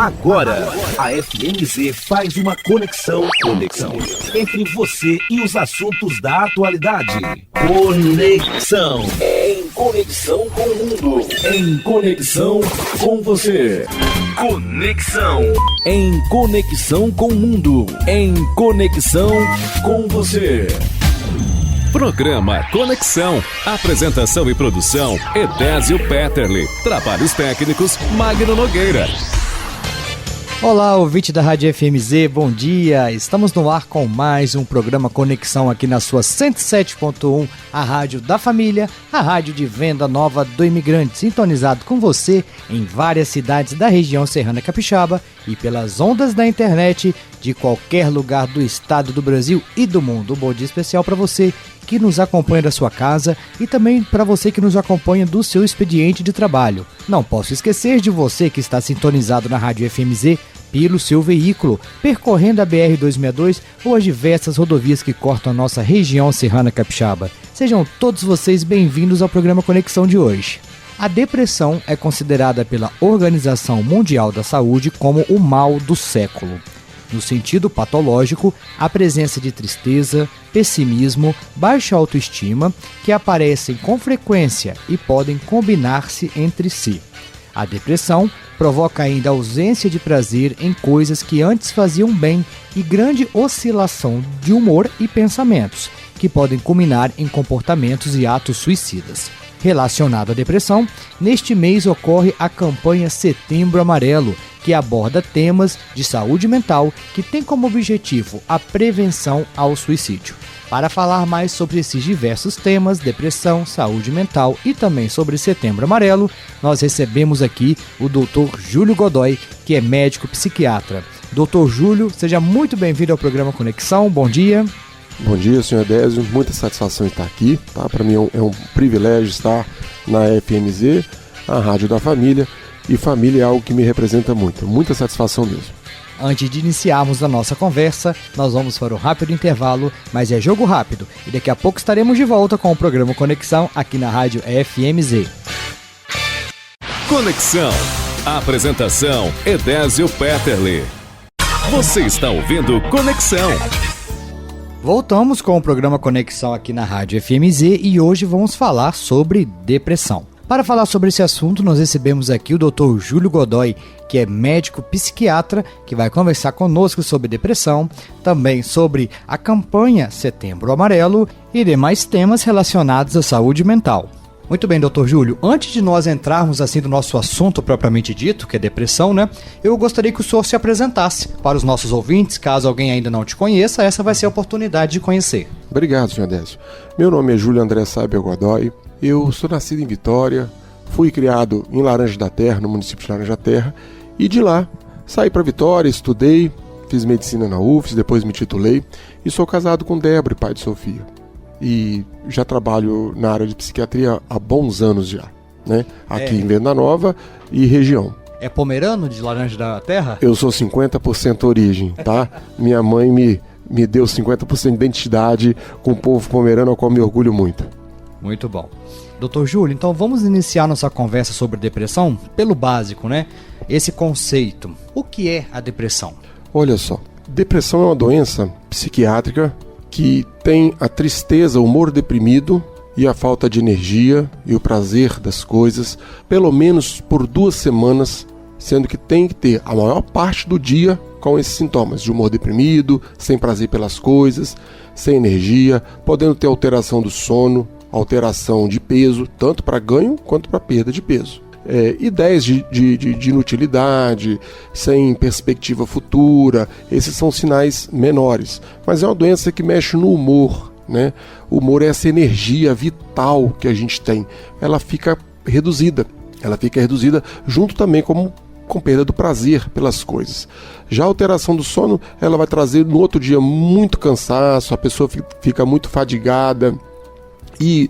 Agora, a FMZ faz uma conexão entre você e os assuntos da atualidade. Conexão. Em conexão com o mundo. Em conexão com você. Conexão. Em conexão com o mundo. Em conexão com você. Programa Conexão. Apresentação e produção, Edésio Petterle. Trabalhos técnicos, Magno Nogueira. Olá, ouvinte da Rádio FMZ, bom dia! Estamos no ar com mais um programa Conexão aqui na sua 107.1, a rádio da família, a rádio de venda nova do imigrante, sintonizado com você em várias cidades da região serrana capixaba e pelas ondas da internet de qualquer lugar do estado do Brasil e do mundo. Um bom dia especial para você que nos acompanha da sua casa e também para você que nos acompanha do seu expediente de trabalho. Não posso esquecer de você que está sintonizado na Rádio FMZ pelo seu veículo, percorrendo a BR-262 ou as diversas rodovias que cortam a nossa região serrana capixaba. Sejam todos vocês bem-vindos ao programa Conexão de hoje. A depressão é considerada pela Organização Mundial da Saúde como o mal do século. No sentido patológico, a presença de tristeza, pessimismo, baixa autoestima, que aparecem com frequência e podem combinar-se entre si. A depressão provoca ainda ausência de prazer em coisas que antes faziam bem e grande oscilação de humor e pensamentos, que podem culminar em comportamentos e atos suicidas. Relacionado à depressão, neste mês ocorre a campanha Setembro Amarelo, que aborda temas de saúde mental que tem como objetivo a prevenção ao suicídio. Para falar mais sobre esses diversos temas, depressão, saúde mental e também sobre Setembro Amarelo, nós recebemos aqui o Dr. Júlio Godoy, que é médico psiquiatra. Dr. Júlio, seja muito bem-vindo ao programa Conexão, bom dia. Bom dia, senhor Edésio, muita satisfação em estar aqui, tá? Para mim é um privilégio estar na FMZ, a Rádio da Família, e família é algo que me representa muito, muita satisfação mesmo. Antes de iniciarmos a nossa conversa, nós vamos para um rápido intervalo, mas é jogo rápido, e daqui a pouco estaremos de volta com o programa Conexão aqui na Rádio FMZ. Conexão. Apresentação, Edésio Petterle. Você está ouvindo Conexão. Voltamos com o programa Conexão aqui na Rádio FMZ e hoje vamos falar sobre depressão. Para falar sobre esse assunto, nós recebemos aqui o Dr. Júlio Godoy, que é médico psiquiatra, que vai conversar conosco sobre depressão, também sobre a campanha Setembro Amarelo e demais temas relacionados à saúde mental. Muito bem, Dr. Júlio, antes de nós entrarmos assim do nosso assunto propriamente dito, que é depressão, eu gostaria que o senhor se apresentasse para os nossos ouvintes, caso alguém ainda não te conheça, essa vai ser a oportunidade de conhecer. Obrigado, senhor Edésio. Meu nome é Júlio André Saibia Godoy, eu sou nascido em Vitória, fui criado em Laranja da Terra, no município de Laranja da Terra, e de lá saí para Vitória, estudei, fiz medicina na UFS, depois me titulei, e sou casado com Débora, pai de Sofia. E já trabalho na área de psiquiatria há bons anos já, né? Aqui em Venda Nova e região. É pomerano de Laranja da Terra? Eu sou 50% origem, tá? Minha mãe me deu 50% de identidade com o povo pomerano, ao qual me orgulho muito. Muito bom. Dr. Júlio, então vamos iniciar nossa conversa sobre depressão pelo básico, Esse conceito. O que é a depressão? Olha só, depressão é uma doença psiquiátrica que tem a tristeza, o humor deprimido e a falta de energia e o prazer das coisas, pelo menos por 2 semanas, sendo que tem que ter a maior parte do dia com esses sintomas de humor deprimido, sem prazer pelas coisas, sem energia, podendo ter alteração do sono, alteração de peso, tanto para ganho quanto para perda de peso. Ideias de inutilidade, sem perspectiva futura, esses são sinais menores. Mas é uma doença que mexe no humor, O humor é essa energia vital que a gente tem. Ela fica reduzida junto também com perda do prazer pelas coisas. Já a alteração do sono, ela vai trazer no outro dia muito cansaço, a pessoa fica muito fadigada e...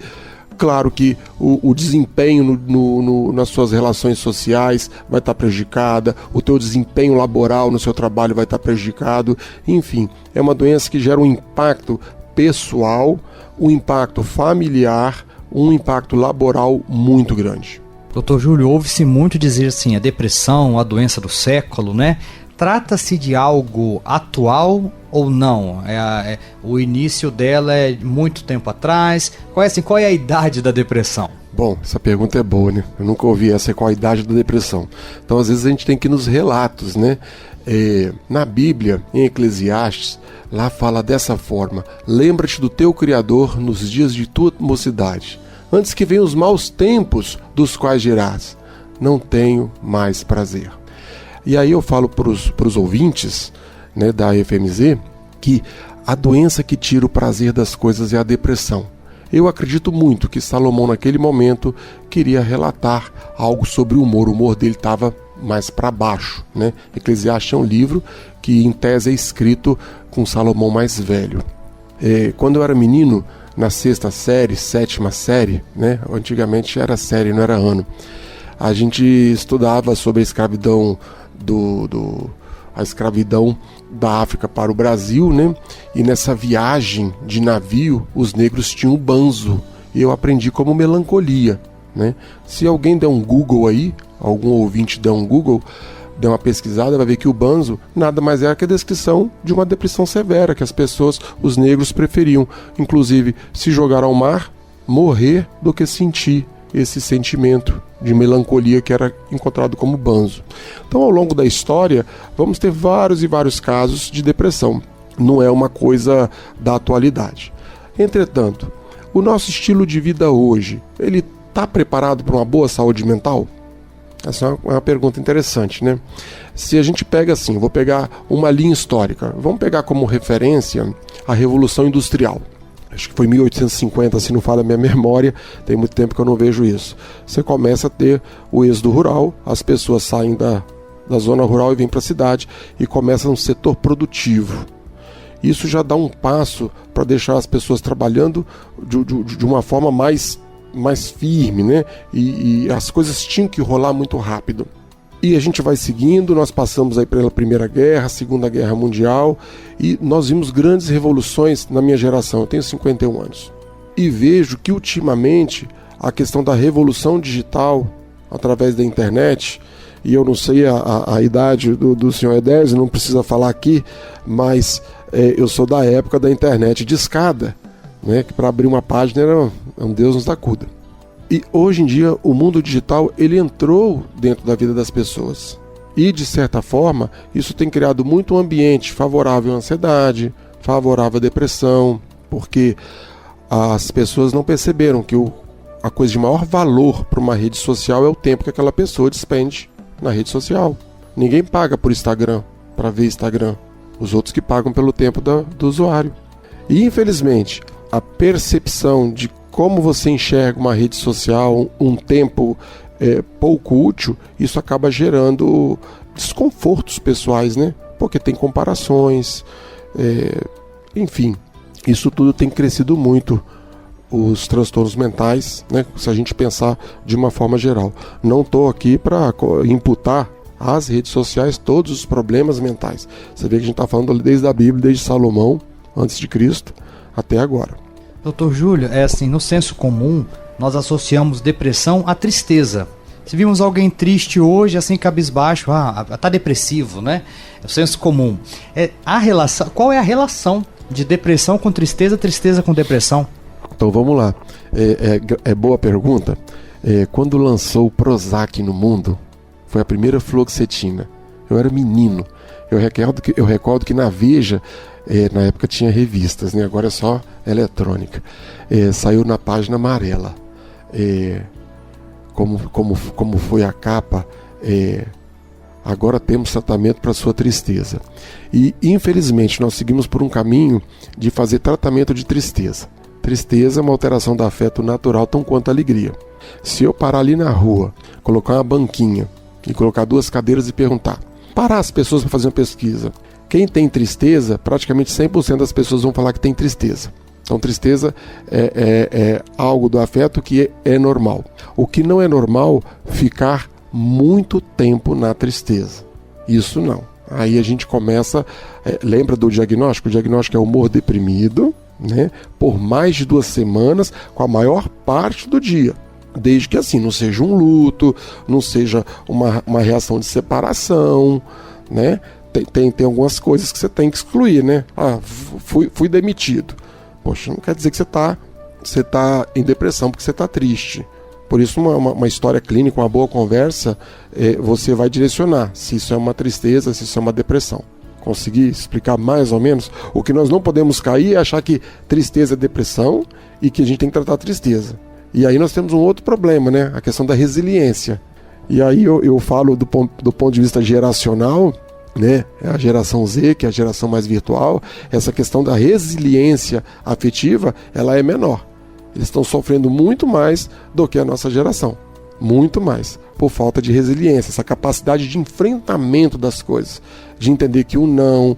Claro que o desempenho nas suas relações sociais vai estar prejudicada, o teu desempenho laboral no seu trabalho vai estar prejudicado. Enfim, é uma doença que gera um impacto pessoal, um impacto familiar, um impacto laboral muito grande. Doutor Júlio, ouve-se muito dizer assim, a depressão, a doença do século, né? Trata-se de algo atual ou não? O início dela é muito tempo atrás? Qual é a idade da depressão? Bom, essa pergunta é boa, né? Eu nunca ouvi essa, qual a idade da depressão. Então, às vezes, a gente tem que ir nos relatos, né? Na Bíblia, em Eclesiastes, lá fala dessa forma: lembra-te do teu Criador nos dias de tua mocidade, antes que venham os maus tempos dos quais dirás, não tenho mais prazer. E aí eu falo para os ouvintes, né, da FMZ, que a doença que tira o prazer das coisas é a depressão. Eu acredito muito que Salomão, naquele momento, queria relatar algo sobre o humor. O humor dele estava mais para baixo, né? Eclesiastes é um livro que, em tese, é escrito com Salomão mais velho. Quando eu era menino, na 6ª série, 7ª série, né? Antigamente era série, não era ano. A gente estudava sobre a escravidão a escravidão da África para o Brasil, né? E nessa viagem de navio, os negros tinham o banzo. E eu aprendi como melancolia, né? Se alguém der um Google aí, algum ouvinte der um Google, der uma pesquisada, vai ver que o banzo nada mais é que a descrição de uma depressão severa, que as pessoas, os negros, preferiam, inclusive, se jogar ao mar, morrer, do que sentir esse sentimento de melancolia que era encontrado como banzo. Então, ao longo da história, vamos ter vários e vários casos de depressão. Não é uma coisa da atualidade. Entretanto, o nosso estilo de vida hoje, ele está preparado para uma boa saúde mental? Essa é uma pergunta interessante, né? Se a gente pega assim, vou pegar uma linha histórica, vamos pegar como referência a Revolução Industrial. Acho que foi 1850, se não falha a minha memória, tem muito tempo que eu não vejo isso. Você começa a ter o êxodo rural, as pessoas saem da zona rural e vêm para a cidade e começa um setor produtivo. Isso já dá um passo para deixar as pessoas trabalhando de uma forma mais firme, né? E as coisas tinham que rolar muito rápido. E a gente vai seguindo, nós passamos aí pela Primeira Guerra, Segunda Guerra Mundial, e nós vimos grandes revoluções na minha geração. Eu tenho 51 anos. E vejo que ultimamente a questão da revolução digital, através da internet, e eu não sei a idade do senhor Edésio, não precisa falar aqui, mas eu sou da época da internet de escada, né, que para abrir uma página era um Deus nos acuda. E hoje em dia o mundo digital ele entrou dentro da vida das pessoas. E de certa forma isso tem criado muito um ambiente favorável à ansiedade, favorável à depressão, porque as pessoas não perceberam que a coisa de maior valor para uma rede social é o tempo que aquela pessoa despende na rede social. Ninguém paga por Instagram para ver Instagram. Os outros que pagam pelo tempo do usuário. E infelizmente a percepção de como você enxerga uma rede social, um tempo pouco útil, isso acaba gerando desconfortos pessoais, né? Porque tem comparações, enfim, isso tudo tem crescido muito, os transtornos mentais, né? Se a gente pensar de uma forma geral. Não estou aqui para imputar às redes sociais todos os problemas mentais. Você vê que a gente está falando desde a Bíblia, desde Salomão, antes de Cristo, até agora. Doutor Júlio, assim, no senso comum, nós associamos depressão à tristeza. Se vimos alguém triste hoje, assim, cabisbaixo, tá depressivo, né? É o senso comum. Qual é a relação de depressão com tristeza, tristeza com depressão? Então vamos lá. É boa pergunta. Quando lançou o Prozac no mundo, foi a primeira fluoxetina. Eu era menino. Eu recordo que na Veja, na época tinha revistas, né? Agora é só eletrônica. Saiu na página amarela. Como foi a capa, agora temos tratamento para sua tristeza. E infelizmente nós seguimos por um caminho de fazer tratamento de tristeza. Tristeza é uma alteração do afeto natural tão quanto a alegria. Se eu parar ali na rua, colocar uma banquinha e colocar 2 cadeiras e perguntar, parar as pessoas para fazer uma pesquisa, quem tem tristeza, praticamente 100% das pessoas vão falar que tem tristeza. Então tristeza é algo do afeto que é normal. O que não é normal, ficar muito tempo na tristeza. Isso não. Aí a gente começa, lembra do diagnóstico? O diagnóstico é humor deprimido, né, por mais de 2 semanas, com a maior parte do dia. desde que assim não seja um luto, não seja uma reação de separação, né? Tem algumas coisas que você tem que excluir, né? Fui demitido. Poxa, não quer dizer que você tá em depressão porque você está triste. Por isso uma história clínica, uma boa conversa, você vai direcionar se isso é uma tristeza, se isso é uma depressão. Consegui explicar mais ou menos? O que nós não podemos cair é achar que tristeza é depressão e que a gente tem que tratar a tristeza. E aí nós temos um outro problema, né? A questão da resiliência. E aí eu falo do ponto de vista geracional, né? A geração Z, que é a geração mais virtual, essa questão da resiliência afetiva, ela é menor. Eles estão sofrendo muito mais do que a nossa geração. Muito mais. Por falta de resiliência, essa capacidade de enfrentamento das coisas. De entender que o não,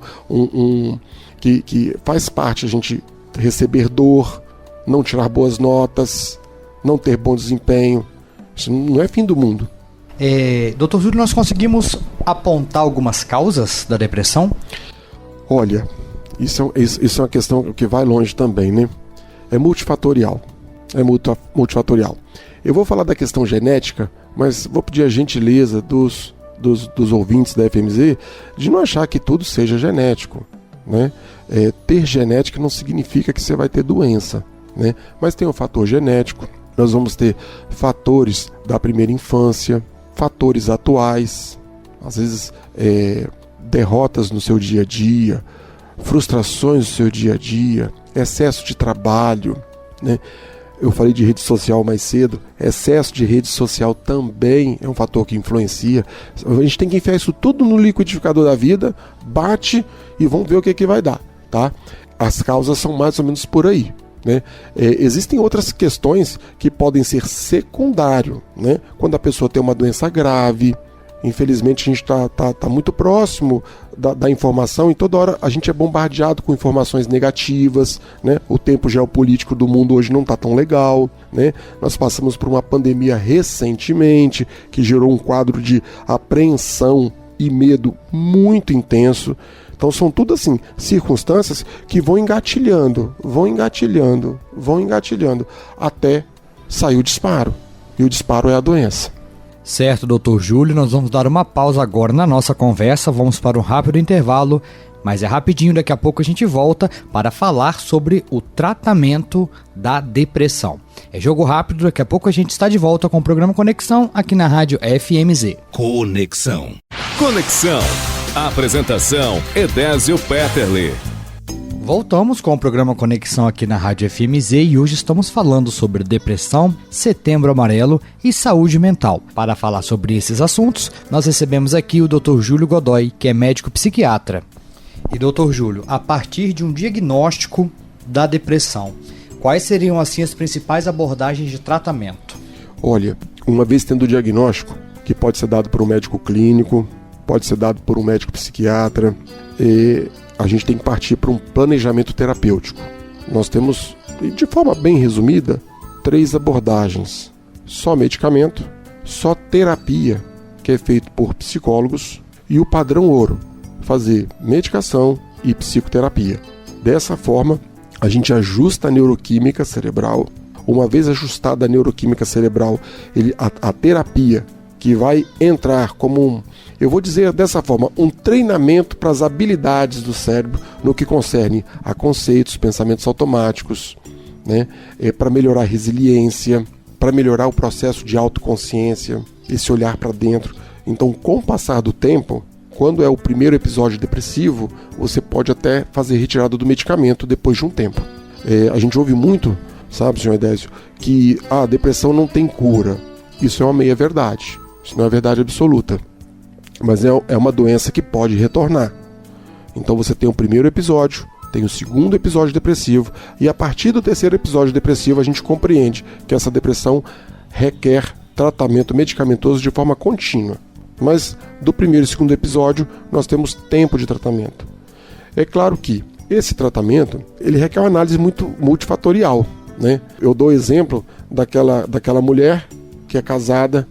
que faz parte a gente receber dor, não tirar boas notas, não ter bom desempenho. Isso não é fim do mundo. Dr. Júlio, nós conseguimos apontar algumas causas da depressão? Olha, isso é uma questão que vai longe também, né? É multifatorial. Eu vou falar da questão genética, mas vou pedir a gentileza dos ouvintes da FMZ de não achar que tudo seja genético, né? Ter genética não significa que você vai ter doença, né? Mas tem um fator genético. Nós vamos ter fatores da primeira infância, fatores atuais, às vezes derrotas no seu dia a dia, frustrações no seu dia a dia, excesso de trabalho, né? Eu falei de rede social mais cedo, excesso de rede social também é um fator que influencia. A gente tem que enfiar isso tudo no liquidificador da vida, bate e vamos ver o que vai dar, tá? As causas são mais ou menos por aí, né? Existem outras questões que podem ser secundário, né? Quando a pessoa tem uma doença grave, infelizmente a gente está muito próximo da informação e toda hora a gente é bombardeado com informações negativas, né? O tempo geopolítico do mundo hoje não está tão legal, né? Nós passamos por uma pandemia recentemente que gerou um quadro de apreensão e medo muito intenso. Então são tudo assim, circunstâncias que vão engatilhando, até sair o disparo. E o disparo é a doença. Certo, Dr. Júlio, nós vamos dar uma pausa agora na nossa conversa, vamos para um rápido intervalo, mas é rapidinho, daqui a pouco a gente volta para falar sobre o tratamento da depressão. É jogo rápido, daqui a pouco a gente está de volta com o programa Conexão aqui na Rádio FMZ. Conexão. Apresentação: Edésio Petterle. Voltamos com o programa Conexão aqui na Rádio FMZ e hoje estamos falando sobre depressão, Setembro Amarelo e saúde mental. Para falar sobre esses assuntos, nós recebemos aqui o Dr. Júlio Godoy, que é médico psiquiatra. E Dr. Júlio, a partir de um diagnóstico da depressão, quais seriam assim as principais abordagens de tratamento? Olha, uma vez tendo o diagnóstico, que pode ser dado por um médico clínico, pode ser dado por um médico psiquiatra, a gente tem que partir para um planejamento terapêutico. Nós temos, de forma bem resumida, 3 abordagens. Só medicamento, só terapia, que é feito por psicólogos, e o padrão ouro, fazer medicação e psicoterapia. Dessa forma, a gente ajusta a neuroquímica cerebral. Uma vez ajustada a neuroquímica cerebral, a terapia, que vai entrar como eu vou dizer dessa forma, um treinamento para as habilidades do cérebro no que concerne a conceitos, pensamentos automáticos, né? Para melhorar a resiliência, para melhorar o processo de autoconsciência, esse olhar para dentro. Então, com o passar do tempo, quando é o primeiro episódio depressivo, você pode até fazer retirada do medicamento depois de um tempo. A gente ouve muito, sabe, senhor Edésio, que a depressão não tem cura. Isso é uma meia-verdade, isso não é verdade absoluta. Mas é uma doença que pode retornar. Então você tem o primeiro episódio, tem o segundo episódio depressivo, e a partir do terceiro episódio depressivo a gente compreende que essa depressão requer tratamento medicamentoso de forma contínua. Mas do primeiro e segundo episódio nós temos tempo de tratamento. É claro que esse tratamento ele requer uma análise muito multifatorial, né? Eu dou exemplo daquela mulher que é casada,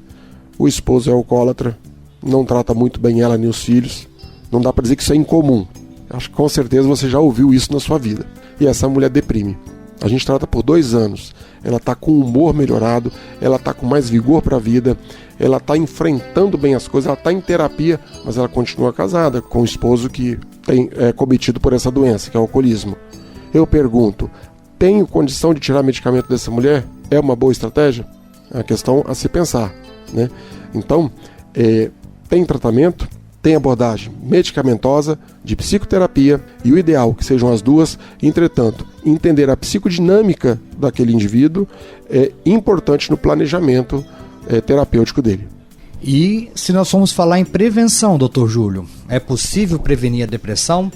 o esposo é alcoólatra, não trata muito bem ela nem os filhos. Não dá para dizer que isso é incomum. Acho que com certeza você já ouviu isso na sua vida. E essa mulher deprime. A gente trata por 2 anos. Ela está com o humor melhorado, ela está com mais vigor para a vida, ela está enfrentando bem as coisas, ela está em terapia, mas ela continua casada com um esposo que é cometido por essa doença, que é o alcoolismo. Eu pergunto, tenho condição de tirar medicamento dessa mulher? É uma boa estratégia? É uma questão a se pensar, né? Então, tem tratamento, tem abordagem medicamentosa, de psicoterapia, e o ideal que sejam as duas. Entretanto, entender a psicodinâmica daquele indivíduo é importante no planejamento terapêutico dele. E se nós formos falar em prevenção, Dr. Júlio, é possível prevenir a depressão?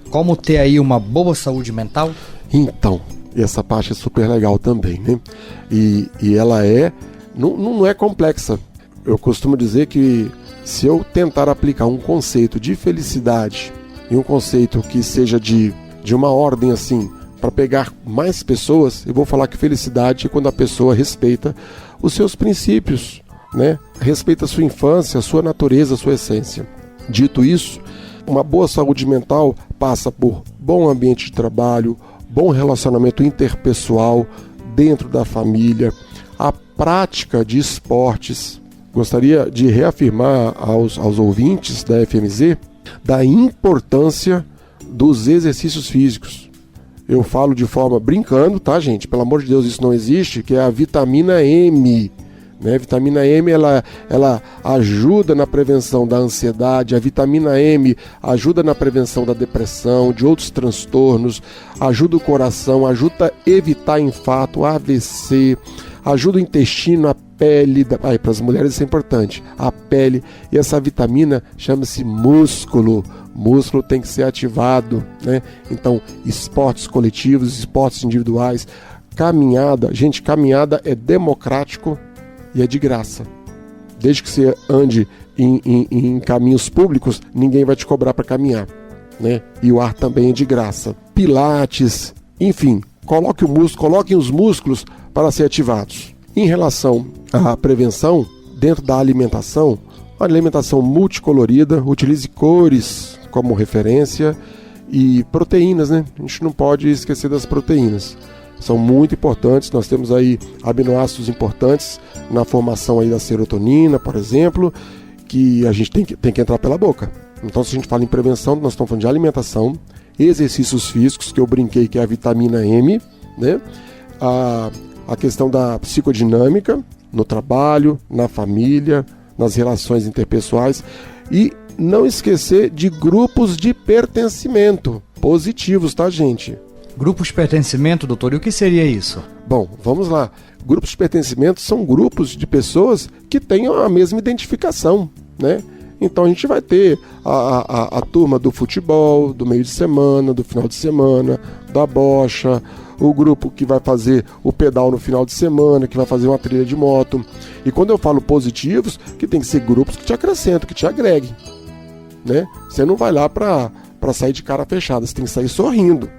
Como ter aí uma boa saúde mental? Então, essa parte é super legal também, né? E ela não é complexa. Eu costumo dizer que se eu tentar aplicar um conceito de felicidade e um conceito que seja de uma ordem assim, para pegar mais pessoas, eu vou falar que felicidade é quando a pessoa respeita os seus princípios, né? Respeita a sua infância, a sua natureza, a sua essência. Dito isso, uma boa saúde mental passa por bom ambiente de trabalho, bom relacionamento interpessoal dentro da família, a prática de esportes. Gostaria de reafirmar aos ouvintes da FMZ da importância dos exercícios físicos. Eu falo de forma brincando, tá, gente? Pelo amor de Deus, isso não existe, que é a vitamina M. Né? A vitamina M ela ajuda na prevenção da ansiedade, a vitamina M ajuda na prevenção da depressão, de outros transtornos, ajuda o coração, ajuda a evitar infarto, AVC, ajuda o intestino, a pele, para as mulheres isso é importante, a pele, e essa vitamina chama-se músculo. Músculo tem que ser ativado, né? Então, esportes coletivos, esportes individuais, caminhada. Gente, caminhada é democrático e é de graça. Desde que você ande em caminhos públicos, ninguém vai te cobrar para caminhar, né? E o ar também é de graça. Pilates, enfim, coloquem os músculos para ser ativados. Em relação à prevenção, dentro da alimentação, uma alimentação multicolorida, utilize cores como referência e proteínas, né? A gente não pode esquecer das proteínas. São muito importantes, nós temos aí aminoácidos importantes na formação aí da serotonina, por exemplo, que a gente tem que entrar pela boca. Então, se a gente fala em prevenção, nós estamos falando de alimentação, exercícios físicos, que eu brinquei que é a vitamina M, né? A questão da psicodinâmica no trabalho, na família, nas relações interpessoais, e não esquecer de grupos de pertencimento positivos, tá, gente? Grupos de pertencimento, doutor, e o que seria isso? Bom, vamos lá. Grupos de pertencimento são grupos de pessoas que tenham a mesma identificação, né? Então a gente vai ter a turma do futebol, do meio de semana, do final de semana, da bocha, o grupo que vai fazer o pedal no final de semana, que vai fazer uma trilha de moto. E quando eu falo positivos, que tem que ser grupos que te acrescentam, que te agreguem, né? Você não vai lá para sair de cara fechada, você tem que sair sorrindo.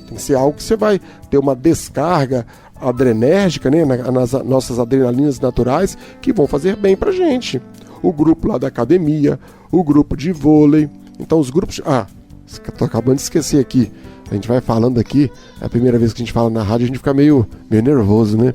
Tem que ser algo que você vai ter uma descarga adrenérgica, né, nas nossas adrenalinas naturais, que vão fazer bem pra gente. O grupo lá da academia, o grupo de vôlei. Então os grupos... tô acabando de esquecer aqui. A gente vai falando aqui, é a primeira vez que a gente fala na rádio, a gente fica meio nervoso, né?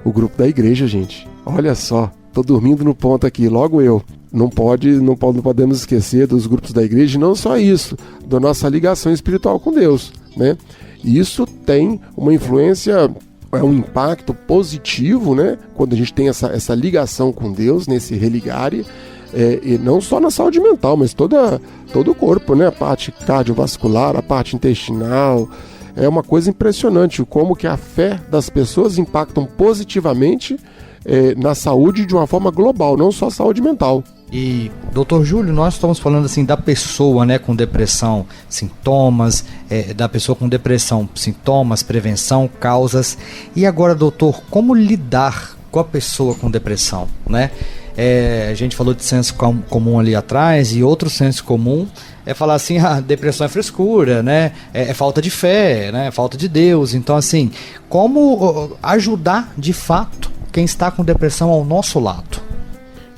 O grupo da igreja, gente. Olha só, tô dormindo no ponto aqui, logo eu. Não podemos esquecer dos grupos da igreja, e não só isso, da nossa ligação espiritual com Deus, né? Isso tem uma influência, um impacto positivo, né? Quando a gente tem essa ligação com Deus, nesse religare, e não só na saúde mental, mas todo o corpo, né? A parte cardiovascular, a parte intestinal. É uma coisa impressionante como que a fé das pessoas impactam positivamente na saúde de uma forma global, não só a saúde mental. E, doutor Júlio, nós estamos falando assim da pessoa, né, com depressão, sintomas, da pessoa com depressão, sintomas, prevenção, causas. E agora, doutor, como lidar com a pessoa com depressão, né? A gente falou de senso comum ali atrás, e outro senso comum é falar assim, depressão é frescura, né? É falta de fé, né? É falta de Deus. Então, assim, como ajudar de fato quem está com depressão ao nosso lado?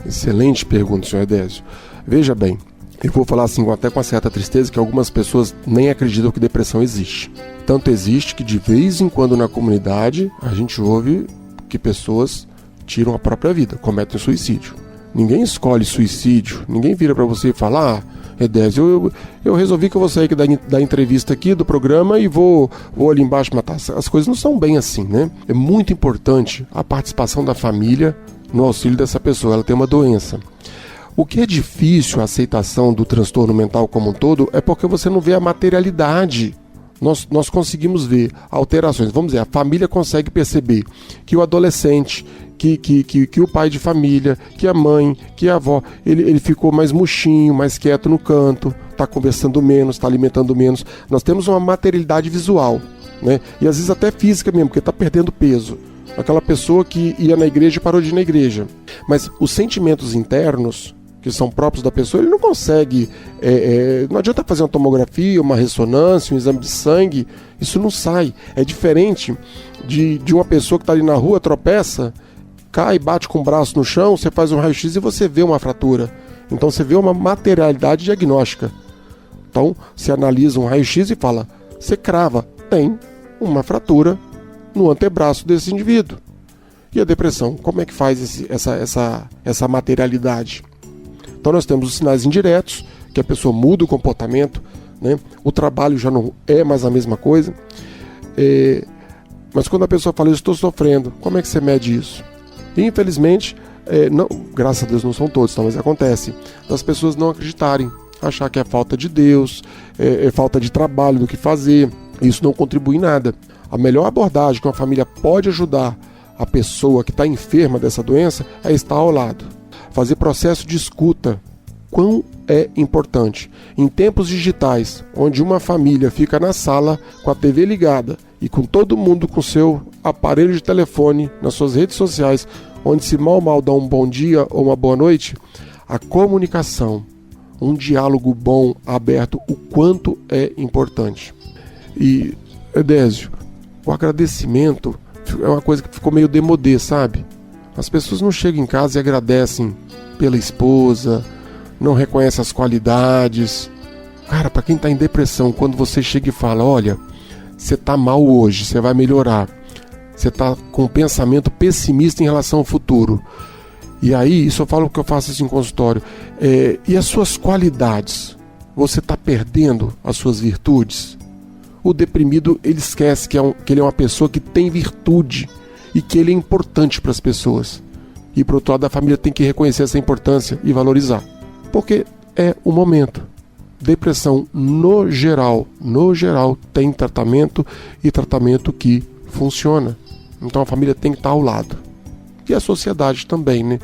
Excelente pergunta, senhor Edésio. Veja bem, eu vou falar assim, até com uma certa tristeza, que algumas pessoas nem acreditam que depressão existe. Tanto existe que de vez em quando na comunidade a gente ouve que pessoas tiram a própria vida, cometem suicídio. Ninguém escolhe suicídio, ninguém vira para você e fala: Edésio, eu resolvi que eu vou sair da entrevista aqui, do programa, e vou ali embaixo matar. As coisas não são bem assim, né? É muito importante a participação da família no auxílio dessa pessoa, ela tem uma doença. O que é difícil a aceitação do transtorno mental como um todo é porque você não vê a materialidade. Nós conseguimos ver alterações. Vamos dizer, a família consegue perceber que o adolescente, que o pai de família, que a mãe, que a avó, ele ficou mais murchinho, mais quieto no canto, está conversando menos, está alimentando menos. Nós temos uma materialidade visual, né? E às vezes até física mesmo, porque está perdendo peso. Aquela pessoa que ia na igreja e parou de ir na igreja. Mas os sentimentos internos, que são próprios da pessoa, ele não consegue, não adianta fazer uma tomografia, uma ressonância, um exame de sangue, isso não sai. É diferente de uma pessoa que está ali na rua, tropeça, cai, bate com o braço no chão, você faz um raio-x e você vê uma fratura. Então você vê uma materialidade diagnóstica. Então você analisa um raio-x e fala, você crava, tem uma fratura no antebraço desse indivíduo. E a depressão, como é que faz essa materialidade? Então nós temos os sinais indiretos, que a pessoa muda o comportamento, né? O trabalho já não é mais a mesma coisa. Mas quando a pessoa fala, eu estou sofrendo, como é que você mede isso? E, infelizmente, não, graças a Deus não são todos, tá? Mas acontece das pessoas não acreditarem, achar que é falta de Deus, é falta de trabalho, do que fazer. Isso não contribui em nada. A melhor abordagem que uma família pode ajudar a pessoa que está enferma dessa doença é estar ao lado. Fazer processo de escuta, quão é importante. Em tempos digitais, onde uma família fica na sala com a TV ligada e com todo mundo com seu aparelho de telefone, nas suas redes sociais, onde se mal dá um bom dia ou uma boa noite, a comunicação, um diálogo bom, aberto, o quanto é importante. E, Edésio, o agradecimento é uma coisa que ficou meio demodê, sabe? As pessoas não chegam em casa e agradecem pela esposa, não reconhecem as qualidades. Cara, para quem está em depressão, quando você chega e fala, olha, você está mal hoje, você vai melhorar. Você está com um pensamento pessimista em relação ao futuro. E aí, isso eu falo que eu faço isso em consultório. E as suas qualidades? Você está perdendo as suas virtudes? O deprimido, ele esquece que ele é uma pessoa que tem virtude e que ele é importante para as pessoas. E por outro lado, a família tem que reconhecer essa importância e valorizar. Porque é o momento. Depressão, no geral, tem tratamento e tratamento que funciona. Então a família tem que estar ao lado. E a sociedade também, né?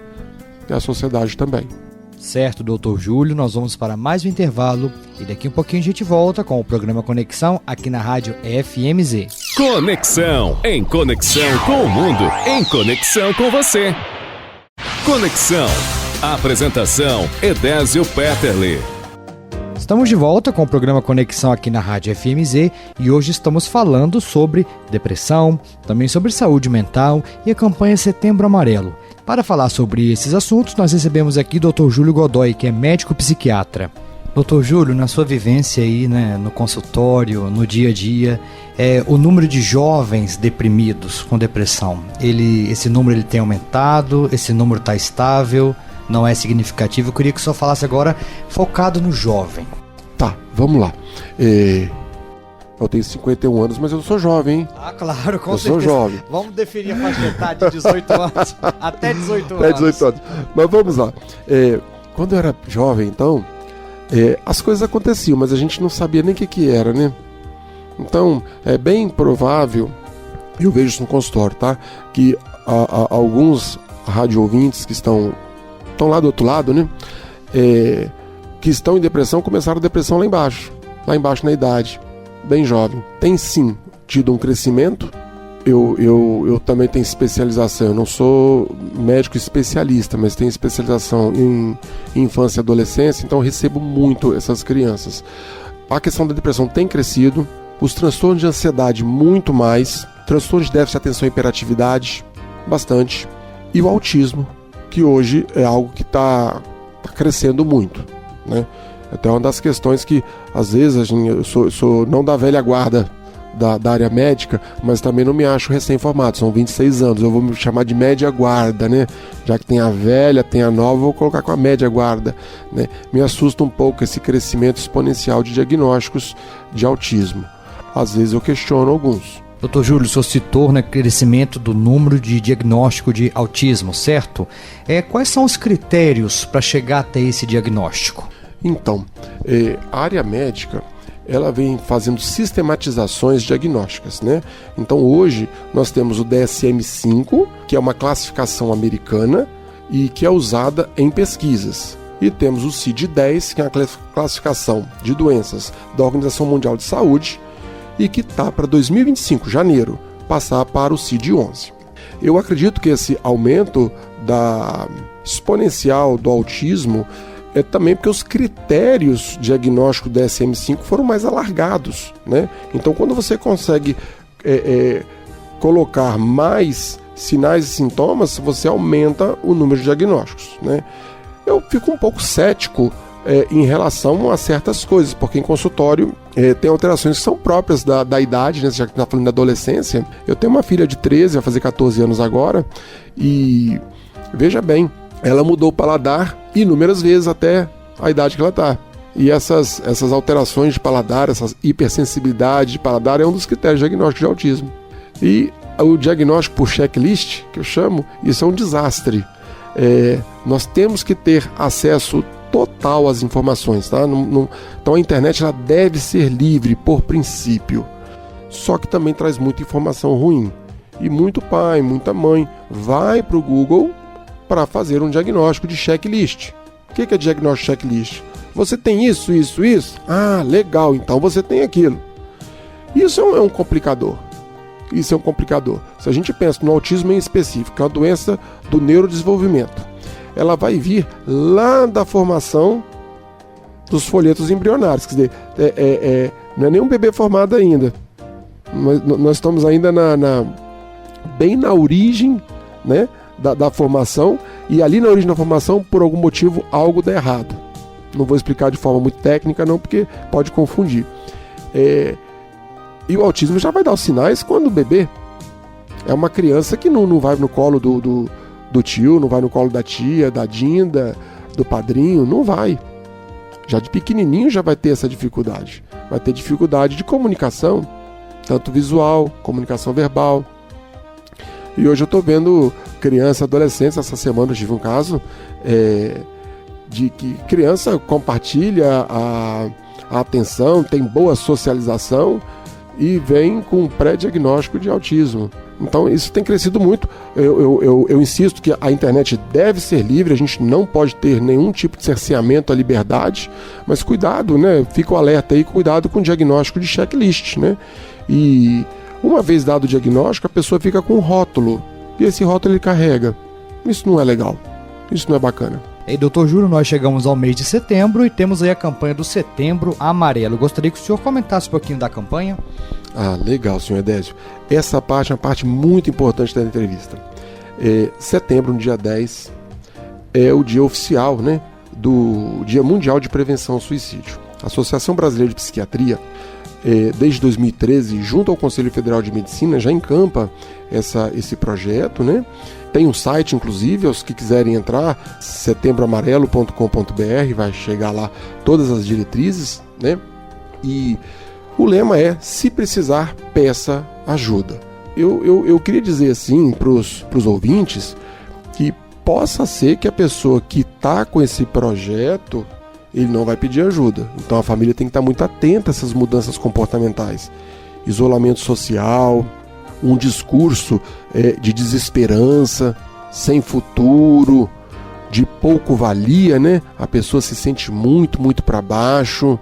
Certo, doutor Júlio, nós vamos para mais um intervalo e daqui um pouquinho a gente volta com o programa Conexão aqui na Rádio FMZ. Conexão, em conexão com o mundo, em conexão com você. Conexão, apresentação Edésio Petterle. Estamos de volta com o programa Conexão aqui na Rádio FMZ e hoje estamos falando sobre depressão, também sobre saúde mental e a campanha Setembro Amarelo. Para falar sobre esses assuntos, nós recebemos aqui o Dr. Júlio Godoy, que é médico psiquiatra. Dr. Júlio, na sua vivência aí, né, no consultório, no dia a dia, o número de jovens deprimidos com depressão, esse número ele tem aumentado, esse número está estável, não é significativo? Eu queria que o senhor falasse agora focado no jovem. Tá, vamos lá. Eu tenho 51 anos, mas eu sou jovem, hein? Ah, claro, com certeza. Eu sou jovem. Vamos definir a faixa etária de 18 anos até 18 anos. Até 18 anos. Mas vamos lá. Quando eu era jovem, então, as coisas aconteciam, mas a gente não sabia nem o que era, né? Então, é bem provável, eu vejo isso no consultório, tá? Que alguns rádio ouvintes que estão lá do outro lado, né? Que estão em depressão, começaram a depressão lá embaixo na idade. Bem jovem. Tem sim tido um crescimento. Eu também tenho especialização. Eu não sou médico especialista, mas tenho especialização em infância e adolescência, então eu recebo muito essas crianças. A questão da depressão tem crescido, os transtornos de ansiedade muito mais, transtornos de déficit de atenção e hiperatividade, bastante, e o autismo, que hoje é algo que está crescendo muito, né? Até uma das questões que, às vezes, eu sou não da velha guarda da área médica, mas também não me acho recém-formado, são 26 anos, eu vou me chamar de média guarda, né? Já que tem a velha, tem a nova, eu vou colocar com a média guarda, né? Me assusta um pouco esse crescimento exponencial de diagnósticos de autismo. Às vezes eu questiono alguns. Dr. Júlio, o senhor citou, né, crescimento do número de diagnóstico de autismo, certo? Quais são os critérios para chegar até esse diagnóstico? Então, a área médica, ela vem fazendo sistematizações diagnósticas, né? Então hoje nós temos o DSM-5, que é uma classificação americana e que é usada em pesquisas. E temos o CID-10, que é a classificação de doenças da Organização Mundial de Saúde e que está para 2025, janeiro, passar para o CID-11. Eu acredito que esse aumento exponencial do autismo é também porque os critérios diagnósticos do DSM-5 foram mais alargados, né? Então, quando você consegue colocar mais sinais e sintomas, você aumenta o número de diagnósticos, né? Eu fico um pouco cético em relação a certas coisas, porque em consultório tem alterações que são próprias da idade, né? Já que está falando da adolescência. Eu tenho uma filha de 13, vai fazer 14 anos agora, e veja bem, ela mudou o paladar inúmeras vezes até a idade que ela está. E essas alterações de paladar, essa hipersensibilidade de paladar é um dos critérios diagnósticos de autismo. E o diagnóstico por checklist, que eu chamo, isso é um desastre. Nós temos que ter acesso total às informações, tá? Então a internet ela deve ser livre por princípio. Só que também traz muita informação ruim. E muito pai, muita mãe vai para o Google para fazer um diagnóstico de checklist. O que é diagnóstico checklist? Você tem isso, isso, isso? Ah, legal, então você tem aquilo. Isso é um complicador. Isso é um complicador. Se a gente pensa no autismo em específico, é uma doença do neurodesenvolvimento, ela vai vir lá da formação dos folhetos embrionários. Quer dizer, não é nem um bebê formado ainda. Nós estamos ainda bem na origem, né, da formação, e ali na origem da formação, por algum motivo, algo dá errado. Não vou explicar de forma muito técnica, não, porque pode confundir. E o autismo já vai dar os sinais quando o bebê é uma criança que não vai no colo do tio, não vai no colo da tia, da dinda, do padrinho, não vai. Já de pequenininho já vai ter essa dificuldade. Vai ter dificuldade de comunicação, tanto visual, comunicação verbal. E hoje eu estou vendo crianças, adolescentes. Essa semana eu tive um caso de que criança compartilha a atenção, tem boa socialização e vem com pré-diagnóstico de autismo. Então isso tem crescido muito. Eu insisto que a internet deve ser livre, a gente não pode ter nenhum tipo de cerceamento à liberdade, mas cuidado, né? Fica o alerta aí, cuidado com o diagnóstico de checklist, né? E uma vez dado o diagnóstico, a pessoa fica com um rótulo, e esse rótulo ele carrega. Isso não é legal, isso não é bacana. E doutor Júlio, nós chegamos ao mês de setembro e temos aí a campanha do Setembro Amarelo. Gostaria que o senhor comentasse um pouquinho da campanha. Ah, legal, senhor Edésio. Essa parte é uma parte muito importante da entrevista. Setembro, no dia 10, é o dia oficial, né, do Dia Mundial de Prevenção ao Suicídio. A Associação Brasileira de Psiquiatria, desde 2013, junto ao Conselho Federal de Medicina, já encampa esse projeto, né? Tem um site, inclusive, aos que quiserem entrar, setembroamarelo.com.br, vai chegar lá todas as diretrizes, né? E o lema é: se precisar, peça ajuda. Eu queria dizer assim para os ouvintes que possa ser que a pessoa que está com esse projeto, ele não vai pedir ajuda. Então a família tem que estar muito atenta a essas mudanças comportamentais. Isolamento social, um discurso de desesperança, sem futuro, de pouco valia, né? A pessoa se sente muito, muito para baixo.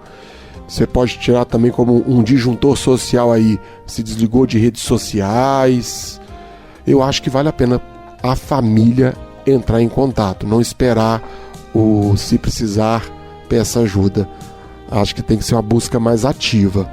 Você pode tirar também como um disjuntor social aí, se desligou de redes sociais. Eu acho que vale a pena a família entrar em contato, não esperar o se precisar, peça ajuda. Acho que tem que ser uma busca mais ativa.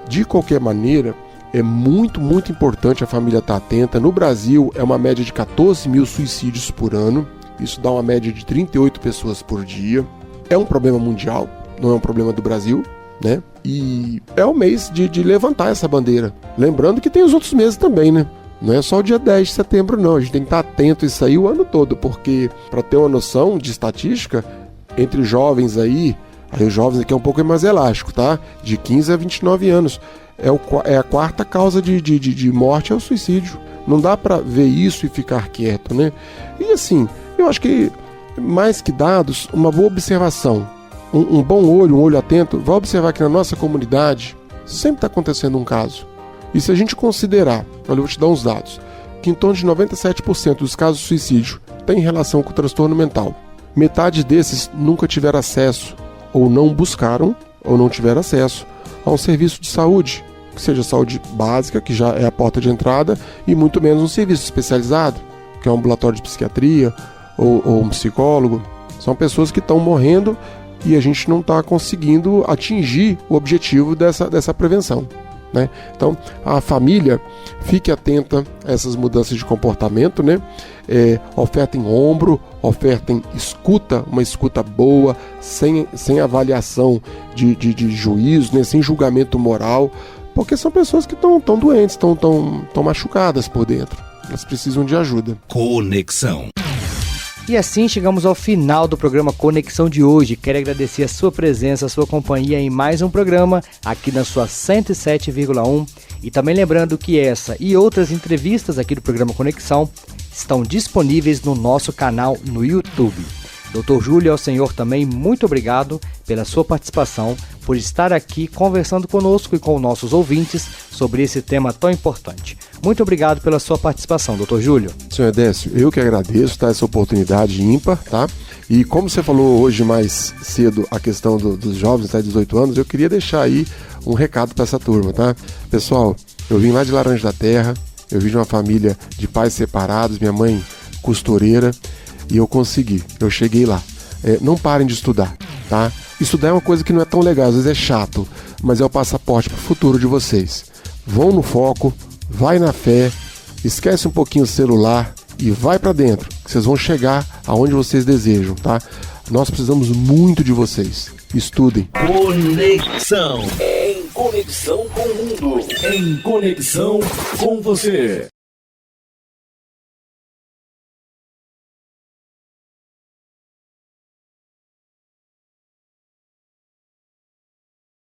De qualquer maneira, é muito, muito importante a família estar atenta. No Brasil, é uma média de 14 mil suicídios por ano. Isso dá uma média de 38 pessoas por dia. É um problema mundial. não é um problema do Brasil, né? E é o mês de levantar essa bandeira. Lembrando que tem os outros meses também, né? Não é só o dia 10 de setembro, não. A gente tem que estar atento a isso aí o ano todo, porque, para ter uma noção de estatística, entre jovens aí os jovens aqui é um pouco mais elástico, tá? De 15 a 29 anos. É a quarta causa de morte, é o suicídio. Não dá para ver isso e ficar quieto, né? E assim, eu acho que, mais que dados, uma boa observação, um bom olho, um olho atento, vai observar que na nossa comunidade sempre está acontecendo um caso. E se a gente considerar, olha, eu vou te dar uns dados, que em torno de 97% dos casos de suicídio tem relação com o transtorno mental. Metade desses nunca tiveram acesso, ou não buscaram, ou não tiveram acesso a um serviço de saúde, que seja saúde básica, que já é a porta de entrada, e muito menos um serviço especializado, que é um ambulatório de psiquiatria, ou um psicólogo. São pessoas que estão morrendo e a gente não está conseguindo atingir o objetivo dessa prevenção, né? Então, a família, fique atenta a essas mudanças de comportamento, né? Ofertem ombro, ofertem escuta, uma escuta boa, sem avaliação de juízo, né? Sem julgamento moral, porque são pessoas que estão doentes, estão machucadas por dentro. Elas precisam de ajuda. Conexão. E assim chegamos ao final do programa Conexão de hoje. Quero agradecer a sua presença, a sua companhia em mais um programa aqui na sua 107,1. E também lembrando que essa e outras entrevistas aqui do programa Conexão estão disponíveis no nosso canal no YouTube. Dr. Júlio, ao senhor também, muito obrigado pela sua participação, por estar aqui conversando conosco e com nossos ouvintes sobre esse tema tão importante. Muito obrigado pela sua participação, Dr. Júlio. Senhor Décio, eu que agradeço, tá, essa oportunidade ímpar, tá? E como você falou hoje mais cedo a questão dos jovens até 18 anos, eu queria deixar aí um recado para essa turma, tá? Pessoal, eu vim lá de Laranja da Terra, eu vim de uma família de pais separados, minha mãe costureira, e eu consegui, eu cheguei lá. Não parem de estudar, tá? Estudar é uma coisa que não é tão legal, às vezes é chato, mas é o passaporte para o futuro de vocês. Vão no foco, vai na fé, esquece um pouquinho o celular e vai para dentro, que vocês vão chegar aonde vocês desejam, tá? Nós precisamos muito de vocês. Estudem. Conexão. Em conexão com o mundo. Em conexão com você.